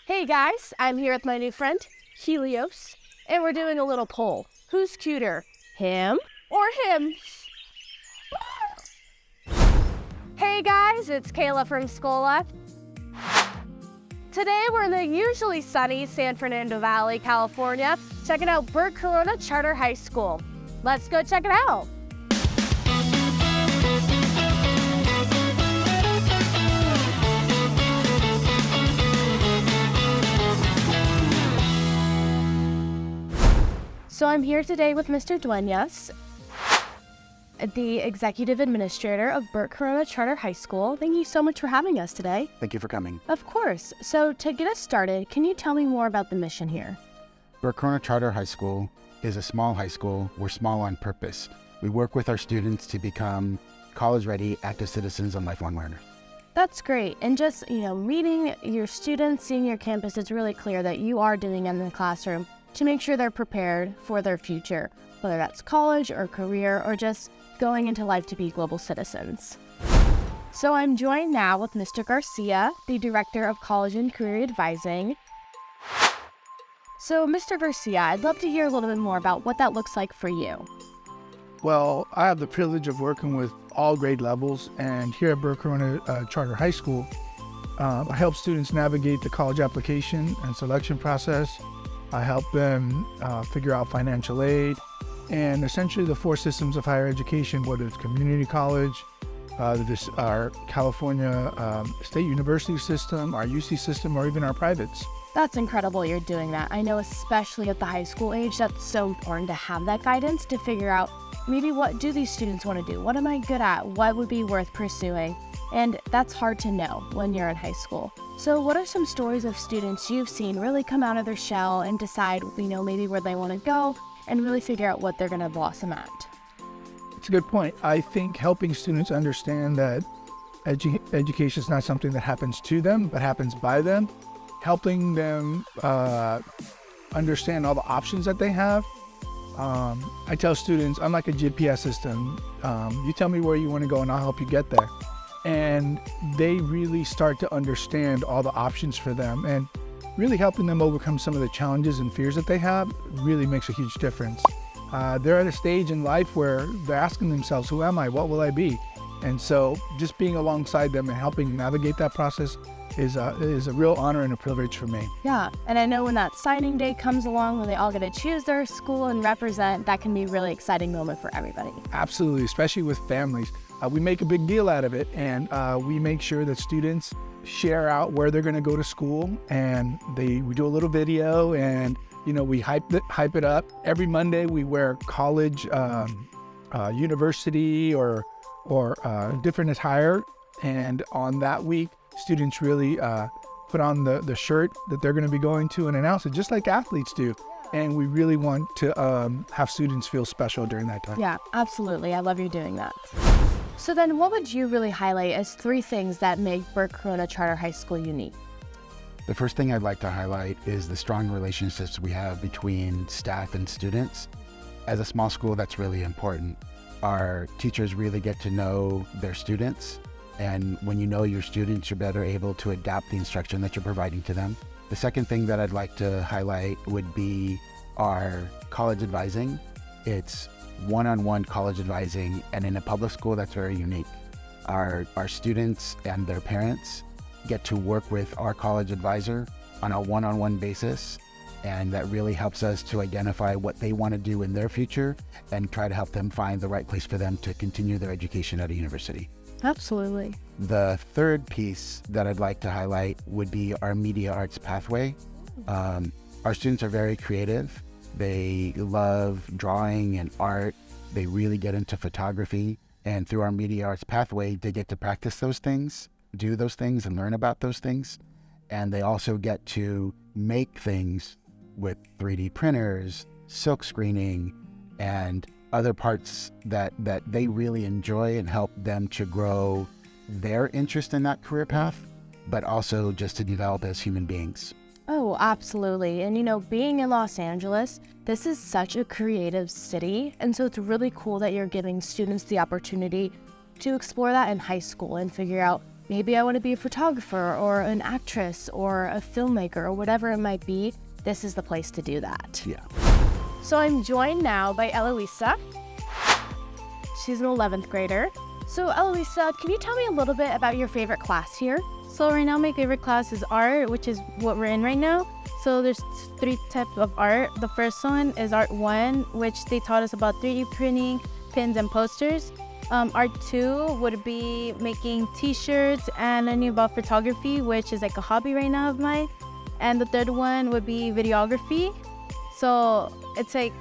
Hey guys, I'm here with my new friend, Helios, and we're doing a little poll. Who's cuter, him or him? Hey guys, it's Kayla from Schola. Today we're in the usually sunny San Fernando Valley, California, checking out Bert Corona Charter High School. Let's go check it out. So I'm here today with Mr. Duenas, the Executive Administrator of Bert Corona Charter High School. Thank you so much for having us today. Thank you for coming. Of course. So to get us started, can you tell me more about the mission here? Bert Corona Charter High School is a small high school. We're small on purpose. We work with our students to become college-ready, active citizens and lifelong learners. That's great. And just, meeting your students, seeing your campus, it's really clear that you are doing it in the classroom to make sure they're prepared for their future, whether that's college or career or just going into life to be global citizens. So I'm joined now with Mr. Garcia, the Director of College and Career Advising. So Mr. Garcia, I'd love to hear a little bit more about what that looks like for you. Well, I have the privilege of working with all grade levels, and here at Bert Corona Charter High School, I help students navigate the college application and selection process. I help them figure out financial aid and essentially the four systems of higher education, whether it's community college, our California State University system, our UC system, or even our privates. That's incredible you're doing that. I know especially at the high school age, that's so important to have that guidance to figure out maybe what do these students want to do? What am I good at? What would be worth pursuing? And that's hard to know when you're in high school. So what are some stories of students you've seen really come out of their shell and decide, maybe where they want to go and really figure out what they're going to blossom at? It's a good point. I think helping students understand that education is not something that happens to them, but happens by them. Helping them understand all the options that they have. I tell students, I'm like a GPS system. You tell me where you want to go and I'll help you get there. And they really start to understand all the options for them, and really helping them overcome some of the challenges and fears that they have really makes a huge difference. They're at a stage in life where they're asking themselves, who am I? What will I be? And so just being alongside them and helping navigate that process is a real honor and a privilege for me. Yeah, and I know when that signing day comes along, when they all get to choose their school and represent, that can be a really exciting moment for everybody. Absolutely, especially with families. We make a big deal out of it, and we make sure that students share out where they're going to go to school, and we do a little video, and we hype it up. Every Monday we wear college, university, or different attire, and on that week students really put on the shirt that they're going to be going to and announce it, just like athletes do. And we really want to have students feel special during that time. Yeah, absolutely. I love you doing that. So then what would you really highlight as 3 things that make Bert Corona Charter High School unique? The first thing I'd like to highlight is the strong relationships we have between staff and students. As a small school, that's really important. Our teachers really get to know their students, and when you know your students, you're better able to adapt the instruction that you're providing to them. The second thing that I'd like to highlight would be our college advising. It's one-on-one college advising, and in a public school, that's very unique. Our students and their parents get to work with our college advisor on a one-on-one basis, and that really helps us to identify what they want to do in their future and try to help them find the right place for them to continue their education at a university. Absolutely. The third piece that I'd like to highlight would be our media arts pathway. Our students are very creative. They love drawing and art. They really get into photography. And through our media arts pathway, they get to practice those things, do those things, and learn about those things. And they also get to make things with 3D printers, silk screening, and other parts that they really enjoy and help them to grow their interest in that career path, but also just to develop as human beings. Oh, absolutely. And being in Los Angeles, this is such a creative city. And so it's really cool that you're giving students the opportunity to explore that in high school and figure out maybe I want to be a photographer or an actress or a filmmaker or whatever it might be, this is the place to do that. Yeah. So I'm joined now by Eloisa. She's an 11th grader. So Eloisa, can you tell me a little bit about your favorite class here? So right now my favorite class is art, which is what we're in right now. So there's 3 types of art. The first one is Art 1, which they taught us about 3D printing, pins, and posters. Art 2 would be making t-shirts and learning about photography, which is like a hobby right now of mine. And the third one would be videography. So it's like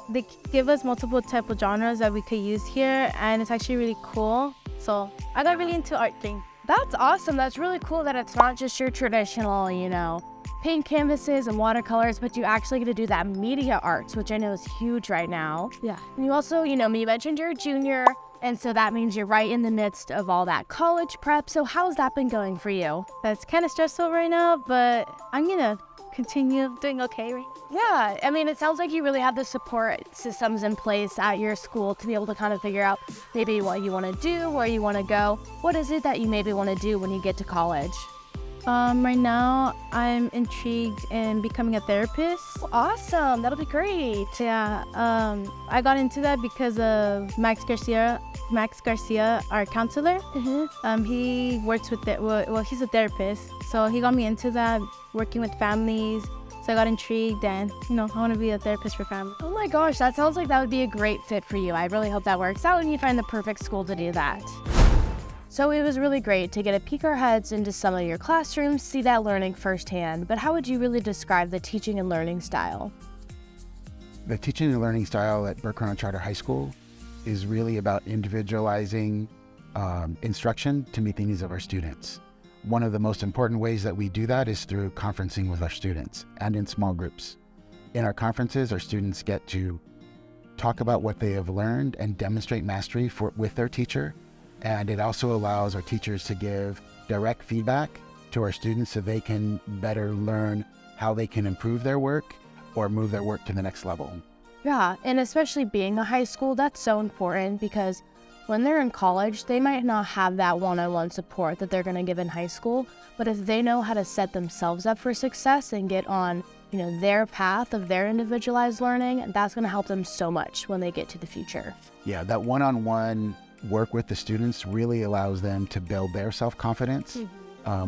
they give us multiple type of genres that we could use here, and it's actually really cool. So I got really into art thing. That's awesome. That's really cool that it's not just your traditional, paint canvases and watercolors, but you actually get to do that media arts, which I know is huge right now. Yeah. And you also, you mentioned you're a junior, and so that means you're right in the midst of all that college prep. So how's that been going for you? That's kind of stressful right now, but I'm gonna continue doing okay right now. Yeah, I mean, it sounds like you really have the support systems in place at your school to be able to kind of figure out maybe what you want to do, where you want to go. What is it that you maybe want to do when you get to college? Right now, I'm intrigued in becoming a therapist. Awesome, that'll be great. Yeah, I got into that because of Max Garcia, our counselor. He works with he's a therapist, so he got me into that, working with families. So I got intrigued, and I want to be a therapist for families. Oh my gosh, that sounds like that would be a great fit for you. I really hope that works out and you find the perfect school to do that. So it was really great to get a peek our heads into some of your classrooms, see that learning firsthand. But how would you really describe the teaching and learning style? The teaching and learning style at Bert Corona Charter High School is really about individualizing instruction to meet the needs of our students. One of the most important ways that we do that is through conferencing with our students and in small groups. In our conferences, our students get to talk about what they have learned and demonstrate mastery with their teacher. And it also allows our teachers to give direct feedback to our students so they can better learn how they can improve their work or move their work to the next level. Yeah, and especially being a high school, that's so important because when they're in college, they might not have that one-on-one support that they're going to give in high school. But if they know how to set themselves up for success and get on, their path of their individualized learning, that's going to help them so much when they get to the future. Yeah, that one-on-one work with the students really allows them to build their self-confidence,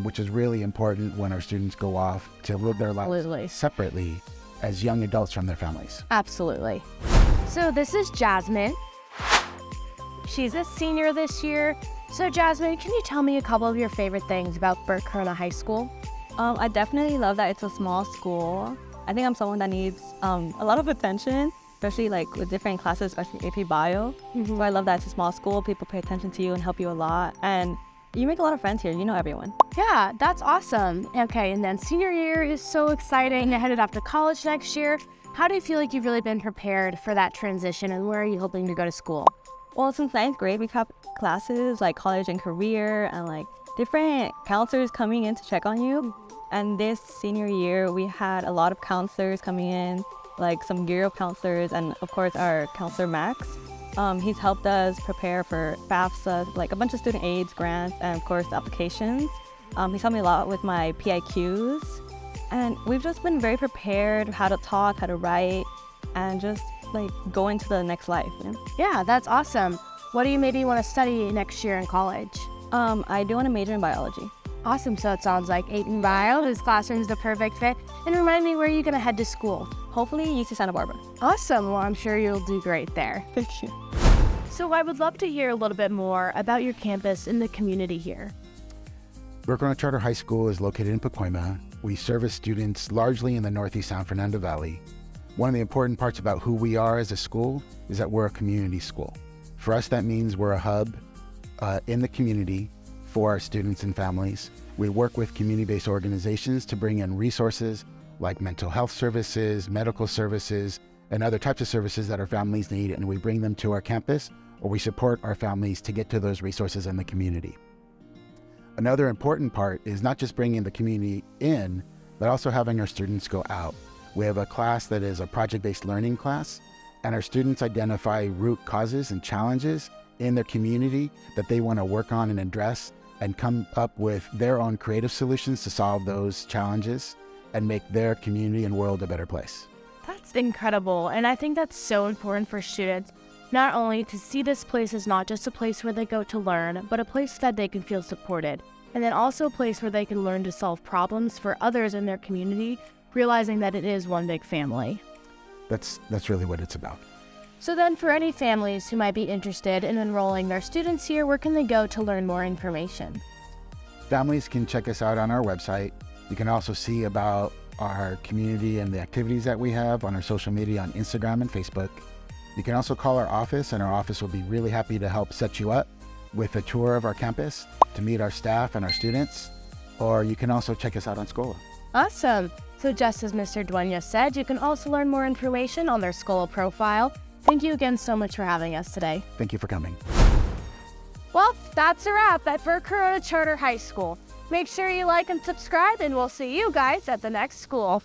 which is really important when our students go off to live their lives separately as young adults from their families. Absolutely. So this is Jasmine. She's a senior this year. So Jasmine, can you tell me a couple of your favorite things about Bert Corona High School? I definitely love that it's a small school. I think I'm someone that needs a lot of attention, especially like with different classes, especially AP Bio. So I love that it's a small school. People pay attention to you and help you a lot. And you make a lot of friends here. You know everyone. Yeah, that's awesome. Okay, and then senior year is so exciting. You're headed off to college next year. How do you feel like you've really been prepared for that transition, and where are you hoping to go to school? Well, since ninth grade, we have classes like college and career and like different counselors coming in to check on you. And this senior year, we had a lot of counselors coming in, like some Gear Up counselors, and of course our counselor Max. He's helped us prepare for FAFSA, like a bunch of student aids, grants, and of course applications. He's helped me a lot with my PIQs. And we've just been very prepared how to talk, how to write, and just like go into the next life. Yeah, that's awesome. What do you maybe want to study next year in college? I do want to major in biology. Awesome. So it sounds like 8 in bio. This classroom's the perfect fit. And remind me, where are you going to head to school? Hopefully UC Santa Barbara. Awesome. Well, I'm sure you'll do great there. Thank you. So I would love to hear a little bit more about your campus and the community here. Bert Corona Charter High School is located in Pacoima. We service students largely in the Northeast San Fernando Valley. One of the important parts about who we are as a school is that we're a community school. For us, that means we're a hub in the community for our students and families. We work with community-based organizations to bring in resources like mental health services, medical services, and other types of services that our families need, and we bring them to our campus, or we support our families to get to those resources in the community. Another important part is not just bringing the community in, but also having our students go out. We have a class that is a project-based learning class, and our students identify root causes and challenges in their community that they want to work on and address, and come up with their own creative solutions to solve those challenges and make their community and world a better place. That's incredible. And I think that's so important for students, not only to see this place as not just a place where they go to learn, but a place that they can feel supported. And then also a place where they can learn to solve problems for others in their community, realizing that it is one big family. That's really what it's about. So then for any families who might be interested in enrolling their students here, where can they go to learn more information? Families can check us out on our website. You can also see about our community and the activities that we have on our social media on Instagram and Facebook. You can also call our office, and our office will be really happy to help set you up with a tour of our campus to meet our staff and our students. Or you can also check us out on Schola. Awesome. So just as Mr. Dueñas said, you can also learn more information on their Schola profile. Thank you again so much for having us today. Thank you for coming. Well, that's a wrap at Bert Corona Charter High School. Make sure you like and subscribe, and we'll see you guys at the next school.